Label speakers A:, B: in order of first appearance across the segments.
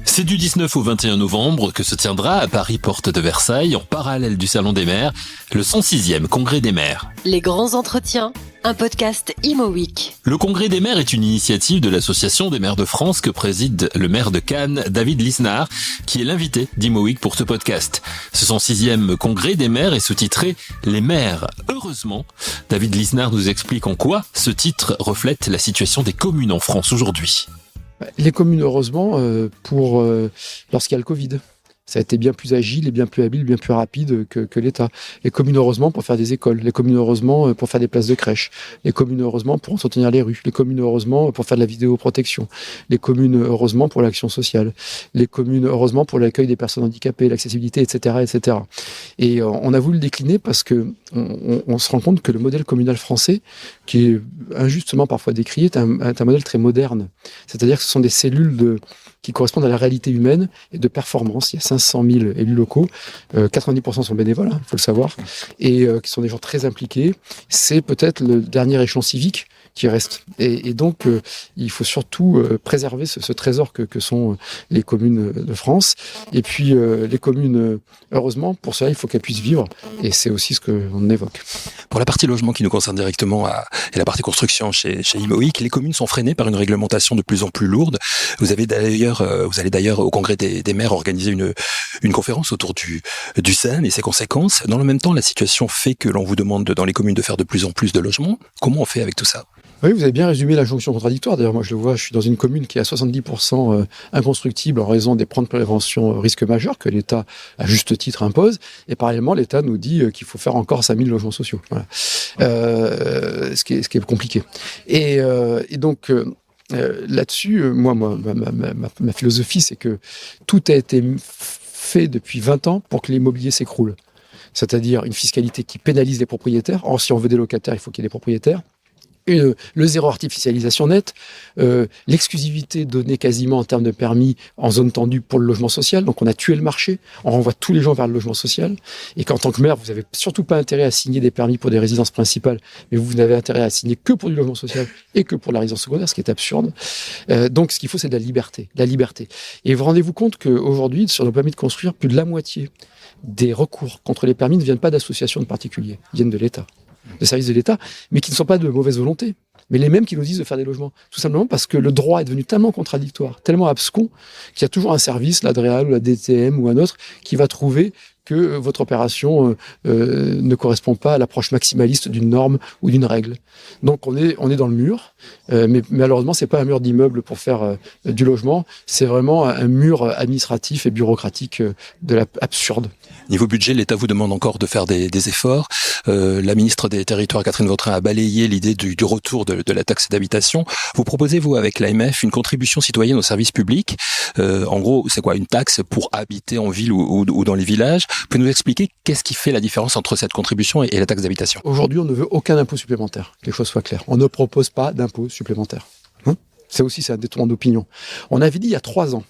A: C'est du 19 au 21 novembre que se tiendra à Paris, porte de Versailles, en parallèle du Salon des maires, le 106e Congrès des maires.
B: Les grands entretiens, un podcast Imo Week.
A: Le Congrès des maires est une initiative de l'Association des maires de France que préside le maire de Cannes, David Lisnard, qui est l'invité d'Imo Week pour ce podcast. Ce 106e Congrès des maires est sous-titré « Les maires, heureusement ». David Lisnard nous explique en quoi ce titre reflète la situation des communes en France aujourd'hui.
C: Les communes, heureusement, lorsqu'il y a le Covid. Ça a été bien plus agile et bien plus habile, bien plus rapide que l'État. Les communes, heureusement, pour faire des écoles. Les communes, heureusement, pour faire des places de crèche. Les communes, heureusement, pour entretenir les rues. Les communes, heureusement, pour faire de la vidéoprotection. Les communes, heureusement, pour l'action sociale. Les communes, heureusement, pour l'accueil des personnes handicapées, l'accessibilité, etc., etc. Et on a voulu le décliner parce que on se rend compte que le modèle communal français, qui est injustement parfois décrié, est un modèle très moderne. C'est-à-dire que ce sont des cellules qui correspondent à la réalité humaine et de performance. Il y a 500 000 élus locaux, 90% sont bénévoles, il faut le savoir, et qui sont des gens très impliqués. C'est peut-être le dernier échelon civique qui reste. Et donc, il faut surtout préserver ce trésor que sont les communes de France. Et puis, les communes, heureusement, pour cela, il faut qu'elles puissent vivre. Et c'est aussi ce qu'on évoque.
D: Pour la partie logement qui nous concerne directement et la partie construction chez Imo Week, les communes sont freinées par une réglementation de plus en plus lourde. Vous allez d'ailleurs au Congrès des maires organiser une conférence autour du SAN et ses conséquences. Dans le même temps, la situation fait que l'on vous demande dans les communes de faire de plus en plus de logements. Comment on fait avec tout ça ?
C: Oui, vous avez bien résumé l'injonction contradictoire. D'ailleurs, moi, je le vois, je suis dans une commune qui est à 70% inconstructible en raison des plans de prévention risques majeurs que l'État, à juste titre, impose. Et parallèlement, l'État nous dit qu'il faut faire encore 5000 logements sociaux. Voilà. Ce qui est compliqué. Et donc, là-dessus, ma philosophie, c'est que tout a été fait depuis 20 ans pour que l'immobilier s'écroule. C'est-à-dire une fiscalité qui pénalise les propriétaires. Or, si on veut des locataires, il faut qu'il y ait des propriétaires. Le zéro artificialisation nette, l'exclusivité donnée quasiment en termes de permis en zone tendue pour le logement social. Donc on a tué le marché, on renvoie tous les gens vers le logement social. Et qu'en tant que maire, vous n'avez surtout pas intérêt à signer des permis pour des résidences principales, mais vous n'avez intérêt à signer que pour du logement social et que pour la résidence secondaire, ce qui est absurde. Donc ce qu'il faut, c'est de la liberté. Et vous rendez-vous compte qu'aujourd'hui, sur nos permis de construire, plus de la moitié des recours contre les permis ne viennent pas d'associations de particuliers, viennent de l'État, de services de l'État, mais qui ne sont pas de mauvaise volonté, mais les mêmes qui nous disent de faire des logements. Tout simplement parce que le droit est devenu tellement contradictoire, tellement abscon, qu'il y a toujours un service, l'Adréal ou la DTM ou un autre, qui va trouver que votre opération ne correspond pas à l'approche maximaliste d'une norme ou d'une règle. Donc on est dans le mur, mais malheureusement c'est pas un mur d'immeuble pour faire du logement, c'est vraiment un mur administratif et bureaucratique absurde.
D: Niveau budget, l'État vous demande encore de faire des efforts. La ministre des Territoires, Catherine Vautrin, a balayé l'idée du retour de la taxe d'habitation. Vous proposez, vous, avec l'AMF, une contribution citoyenne aux services publics. En gros, c'est quoi, une taxe pour habiter en ville ou dans les villages? Vous pouvez nous expliquer qu'est-ce qui fait la différence entre cette contribution et la taxe d'habitation?
C: Aujourd'hui, on ne veut aucun impôt supplémentaire, que les choses soient claires. On ne propose pas d'impôt supplémentaire. C'est un détournement d'opinion. On avait dit il y a 3 ans,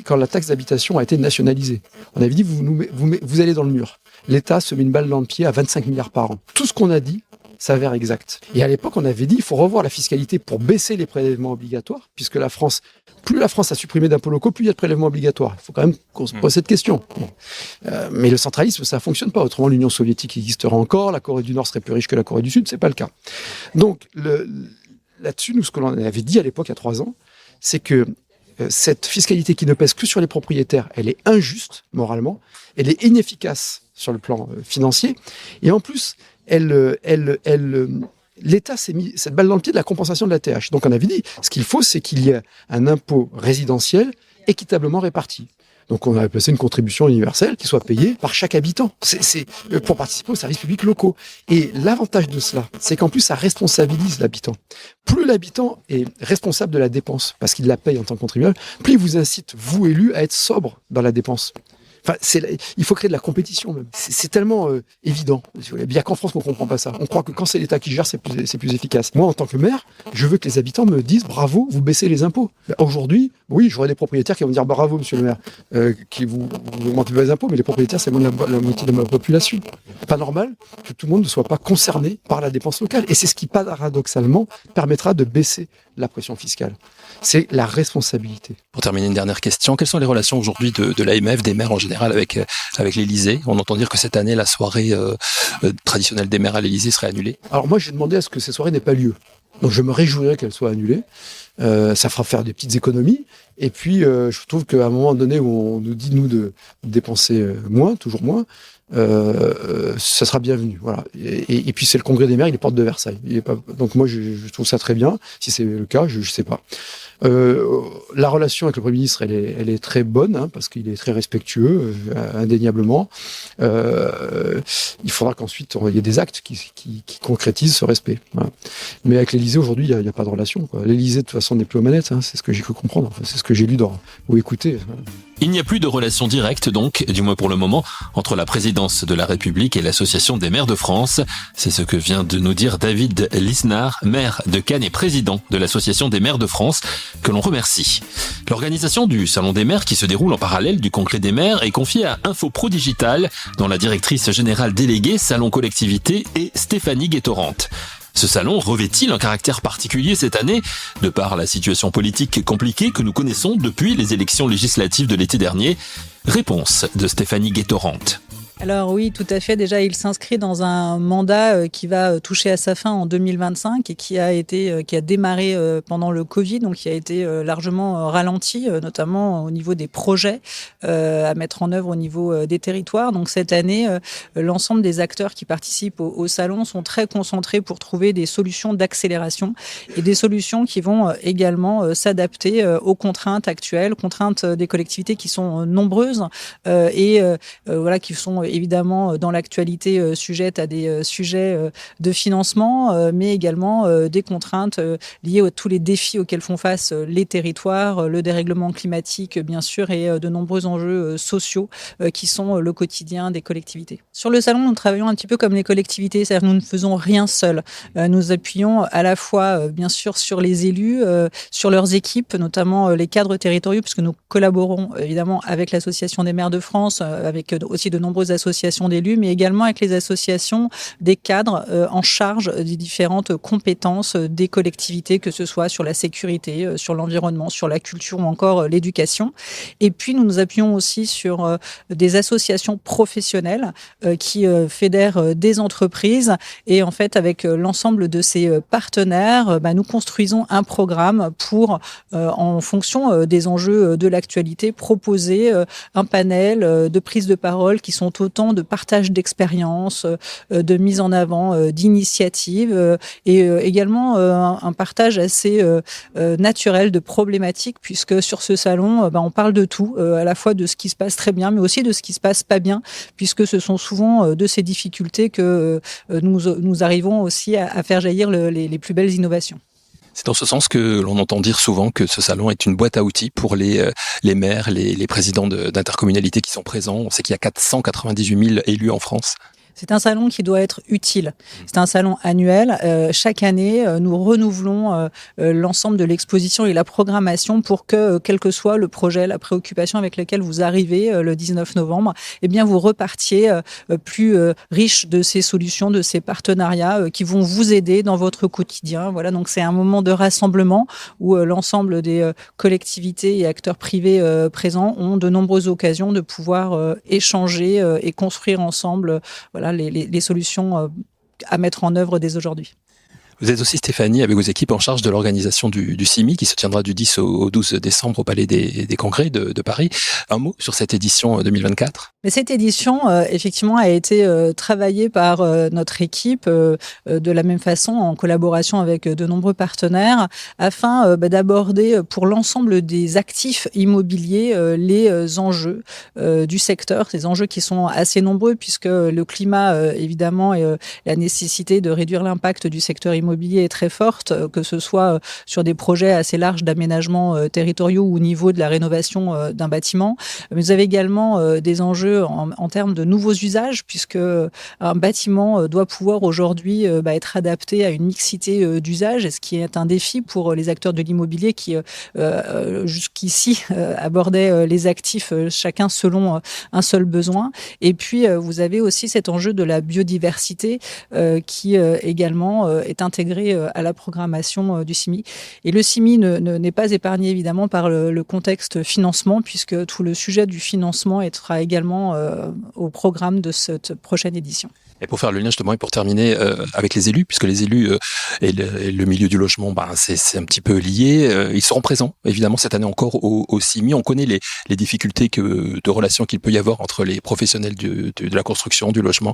C: quand la taxe d'habitation a été nationalisée, on avait dit vous allez dans le mur. L'État se met une balle dans le pied à 25 milliards par an. Tout ce qu'on a dit s'avère exact. Et à l'époque, on avait dit il faut revoir la fiscalité pour baisser les prélèvements obligatoires, puisque plus la France a supprimé d'impôts locaux, plus il y a de prélèvements obligatoires. Il faut quand même qu'on se pose cette question. Mais le centralisme, ça ne fonctionne pas. Autrement, l'Union soviétique existera encore, la Corée du Nord serait plus riche que la Corée du Sud, c'est pas le cas. Donc, là-dessus, nous, ce que l'on avait dit à l'époque, il y a 3 ans, c'est que cette fiscalité qui ne pèse que sur les propriétaires, elle est injuste moralement, elle est inefficace sur le plan financier, et en plus, l'État s'est mis cette balle dans le pied de la compensation de la TH. Donc on avait dit, ce qu'il faut, c'est qu'il y ait un impôt résidentiel équitablement réparti. Donc on a placé une contribution universelle qui soit payée par chaque habitant. C'est pour participer aux services publics locaux. Et l'avantage de cela, c'est qu'en plus ça responsabilise l'habitant. Plus l'habitant est responsable de la dépense, parce qu'il la paye en tant que contribuable, plus il vous incite, vous élus, à être sobre dans la dépense. Enfin, il faut créer de la compétition même. C'est tellement évident. Il n'y a qu'en France qu'on ne comprend pas ça. On croit que quand c'est l'État qui gère, c'est plus efficace. Moi, en tant que maire, je veux que les habitants me disent bravo, vous baissez les impôts. Aujourd'hui, oui, j'aurai des propriétaires qui vont me dire bravo, monsieur le maire, qui vous augmentez les impôts, mais les propriétaires, c'est la moitié de ma population. Pas normal que tout le monde ne soit pas concerné par la dépense locale. Et c'est ce qui, paradoxalement, permettra de baisser la pression fiscale. C'est la responsabilité.
D: Pour terminer, une dernière question. Quelles sont les relations aujourd'hui de l'AMF, des maires en général, avec l'Élysée? On entend dire que cette année, la soirée traditionnelle des maires à l'Élysée serait annulée.
C: Alors moi, j'ai demandé à ce que ces soirées n'aient pas lieu. Donc je me réjouirais qu'elles soient annulées. Ça fera faire des petites économies. Et puis, je trouve qu'à un moment donné où on nous dit, nous, de dépenser moins, toujours moins, ça sera bienvenu. Voilà. Et puis, c'est le congrès des maires, il est porte de Versailles. Donc moi, je trouve ça très bien. Si c'est le cas, je ne sais pas. La relation avec le Premier ministre, elle est très bonne, hein, parce qu'il est très respectueux, indéniablement. Il faudra qu'ensuite, il y ait des actes qui concrétisent ce respect. Voilà. Mais avec l'Élysée, aujourd'hui, il n'y a pas de relation, quoi. L'Élysée, de toute façon, n'est plus aux manettes. Hein, c'est ce que j'ai cru comprendre. Enfin, c'est ce que j'ai lu ou écouté. Voilà.
A: Il n'y a plus de relation directe donc, du moins pour le moment, entre la présidence de la République et l'Association des maires de France. C'est ce que vient de nous dire David Lisnard, maire de Cannes et président de l'Association des maires de France, que l'on remercie. L'organisation du Salon des maires qui se déroule en parallèle du Congrès des maires est confiée à Infopro Digital, dont la directrice générale déléguée Salon Collectivité est Stéphanie Guettorante. Ce salon revêt-il un caractère particulier cette année, de par la situation politique compliquée que nous connaissons depuis les élections législatives de l'été dernier? Réponse de Stéphanie Guettorante.
E: Alors oui, tout à fait. Déjà, il s'inscrit dans un mandat qui va toucher à sa fin en 2025 et qui a démarré pendant le Covid, donc qui a été largement ralenti, notamment au niveau des projets à mettre en œuvre au niveau des territoires. Donc cette année, l'ensemble des acteurs qui participent au salon sont très concentrés pour trouver des solutions d'accélération et des solutions qui vont également s'adapter aux contraintes actuelles, contraintes des collectivités qui sont nombreuses et voilà, qui sont évidemment dans l'actualité sujettes à des sujets de financement, mais également des contraintes liées à tous les défis auxquels font face les territoires, le dérèglement climatique bien sûr et de nombreux enjeux sociaux qui sont le quotidien des collectivités. Sur le salon, nous travaillons un petit peu comme les collectivités, c'est-à-dire nous ne faisons rien seuls. Nous appuyons à la fois bien sûr sur les élus, sur leurs équipes, notamment les cadres territoriaux, puisque nous collaborons évidemment avec l'Association des maires de France, avec aussi de nombreuses associations d'élus, mais également avec les associations des cadres en charge des différentes compétences des collectivités, que ce soit sur la sécurité, sur l'environnement, sur la culture ou encore l'éducation. Et puis nous nous appuyons aussi sur des associations professionnelles qui fédèrent des entreprises et en fait avec l'ensemble de ces partenaires, nous construisons un programme pour, en fonction des enjeux de l'actualité, proposer un panel de prises de parole qui sont autant de partage d'expériences, de mise en avant d'initiatives et également un partage assez naturel de problématiques, puisque sur ce salon, on parle de tout, à la fois de ce qui se passe très bien, mais aussi de ce qui se passe pas bien, puisque ce sont souvent de ces difficultés que nous arrivons aussi à faire jaillir les plus belles innovations.
D: C'est dans ce sens que l'on entend dire souvent que ce salon est une boîte à outils pour les maires, les présidents d'intercommunalités qui sont présents. On sait qu'il y a 498 000 élus en France.
E: C'est un salon qui doit être utile. C'est un salon annuel. Chaque année, nous renouvelons l'ensemble de l'exposition et la programmation pour que, quel que soit le projet, la préoccupation avec laquelle vous arrivez le 19 novembre, eh bien, vous repartiez plus riche de ces solutions, de ces partenariats qui vont vous aider dans votre quotidien. Voilà, donc c'est un moment de rassemblement où l'ensemble des collectivités et acteurs privés présents ont de nombreuses occasions de pouvoir échanger et construire ensemble, voilà, les solutions à mettre en œuvre dès aujourd'hui.
D: Vous êtes aussi, Stéphanie, avec vos équipes en charge de l'organisation du CIMI qui se tiendra du 10 au 12 décembre au Palais des Congrès de Paris. Un mot sur cette édition 2024 ?
E: Mais cette édition, effectivement, a été travaillée par notre équipe de la même façon, en collaboration avec de nombreux partenaires, afin d'aborder pour l'ensemble des actifs immobiliers les enjeux du secteur, des enjeux qui sont assez nombreux, puisque le climat, évidemment, et la nécessité de réduire l'impact du secteur immobilier est très forte, que ce soit sur des projets assez larges d'aménagement territoriaux ou au niveau de la rénovation d'un bâtiment. Mais vous avez également des enjeux en termes de nouveaux usages, puisque un bâtiment doit pouvoir aujourd'hui être adapté à une mixité d'usages, ce qui est un défi pour les acteurs de l'immobilier qui jusqu'ici abordaient les actifs chacun selon un seul besoin. Et puis vous avez aussi cet enjeu de la biodiversité qui également est un intégrés à la programmation du CIMI. Et le CIMI n'est pas épargné évidemment par le contexte financement, puisque tout le sujet du financement sera également au programme de cette prochaine édition.
D: Et pour faire le lien justement et pour terminer avec les élus, puisque les élus et le milieu du logement, c'est un petit peu lié. Ils seront présents évidemment cette année encore au CIMI. On connaît les difficultés de relations qu'il peut y avoir entre les professionnels de la construction, du logement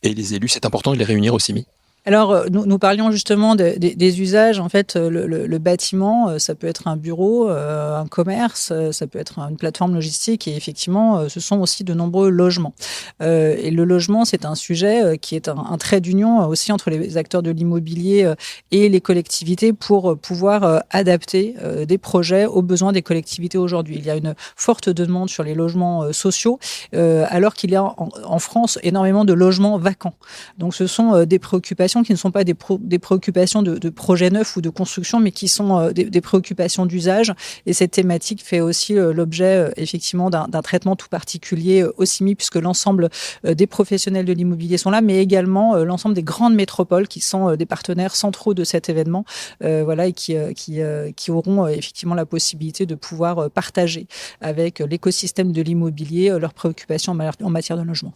D: et les élus. C'est important de les réunir au CIMI.
E: Alors, nous parlions justement des usages. En fait, le bâtiment, ça peut être un bureau, un commerce, ça peut être une plateforme logistique, et effectivement, ce sont aussi de nombreux logements. Et le logement, c'est un sujet qui est un trait d'union aussi entre les acteurs de l'immobilier et les collectivités pour pouvoir adapter des projets aux besoins des collectivités aujourd'hui. Il y a une forte demande sur les logements sociaux, alors qu'il y a en France énormément de logements vacants. Donc, ce sont des préoccupations qui ne sont pas des préoccupations de projets neufs ou de construction, mais qui sont des préoccupations d'usage. Et cette thématique fait aussi l'objet effectivement d'un traitement tout particulier au CIMI, puisque l'ensemble des professionnels de l'immobilier sont là, mais également l'ensemble des grandes métropoles qui sont des partenaires centraux de cet événement, et qui auront effectivement la possibilité de pouvoir partager avec l'écosystème de l'immobilier leurs préoccupations en matière de logement.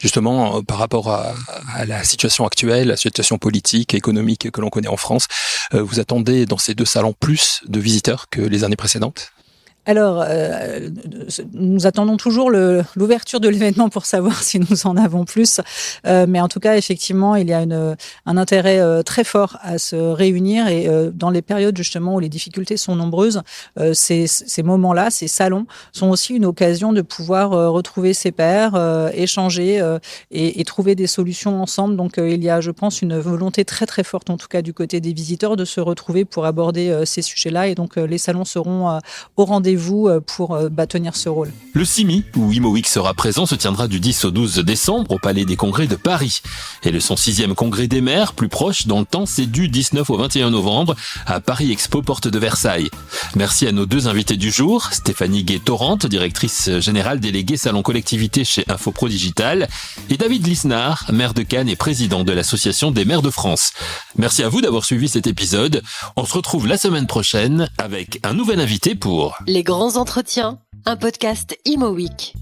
D: Justement, par rapport à la situation actuelle, la situation politique, économique que l'on connaît en France, vous attendez dans ces deux salons plus de visiteurs que les années précédentes ?
E: Alors, nous attendons toujours l'ouverture de l'événement pour savoir si nous en avons plus. Mais en tout cas, effectivement, il y a un intérêt très fort à se réunir. Et dans les périodes justement où les difficultés sont nombreuses, ces moments-là, ces salons, sont aussi une occasion de pouvoir retrouver ses pairs, échanger et trouver des solutions ensemble. Donc, il y a, je pense, une volonté très très forte, en tout cas du côté des visiteurs, de se retrouver pour aborder ces sujets-là. Et donc, les salons seront au rendez-vous pour tenir ce rôle.
A: Le CIMI, où IMOWeek sera présent, se tiendra du 10 au 12 décembre au Palais des Congrès de Paris. Et son 6e congrès des maires, plus proche dans le temps, c'est du 19 au 21 novembre à Paris Expo, porte de Versailles. Merci à nos deux invités du jour, Stéphanie Guet-Torrente, directrice générale déléguée Salon Collectivité chez Infopro Digital, et David Lisnard, maire de Cannes et président de l'Association des maires de France. Merci à vous d'avoir suivi cet épisode. On se retrouve la semaine prochaine avec un nouvel invité pour
B: Les grands entretiens, un podcast IMOWeek.